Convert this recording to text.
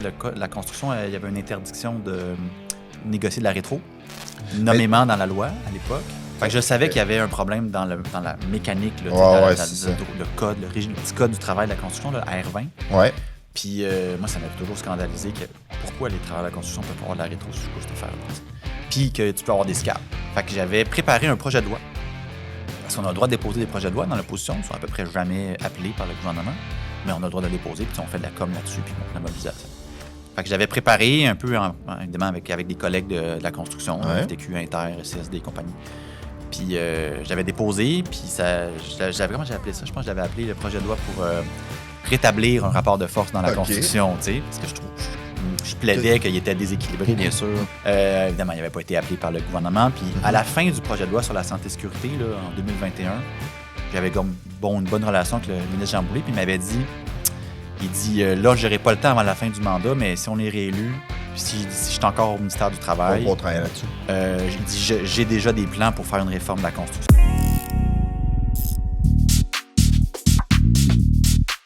La construction, il y avait une interdiction de négocier de la rétro, nommément dans la loi à l'époque. Fait que je savais qu'il y avait un problème dans la mécanique, là, le code, le petit code du travail de la construction, le R20. Ouais. Puis moi, ça m'a toujours scandalisé que pourquoi les travailleurs de la construction peuvent avoir de la rétro sur cette affaire-là. Puis que tu peux avoir des scalps. Fait que j'avais préparé un projet de loi. Parce qu'on a le droit de déposer des projets de loi dans l'opposition. Ils sont à peu près jamais appelés par le gouvernement. Mais on a le droit de les déposer, puis on fait de la com là-dessus, puis la mobilisation. Fait que j'avais préparé un peu, évidemment, avec des collègues de la construction, FTQ, Inter, CSD et compagnie. Puis j'avais déposé, puis comment j'ai appelé ça? Je pense que j'avais appelé le projet de loi pour rétablir un rapport de force dans la construction, tu sais, parce que je plaidais qu'il était déséquilibré, bien sûr. Évidemment, il n'avait pas été appelé par le gouvernement. Puis à la fin du projet de loi sur la santé et sécurité, là, en 2021, j'avais comme une bonne relation avec le ministre Jean Boulet, puis il m'avait dit, là, je n'aurai pas le temps avant la fin du mandat, mais si on est réélu, puis si je suis encore au ministère du Travail, on va travailler là-dessus. j'ai déjà des plans pour faire une réforme de la construction.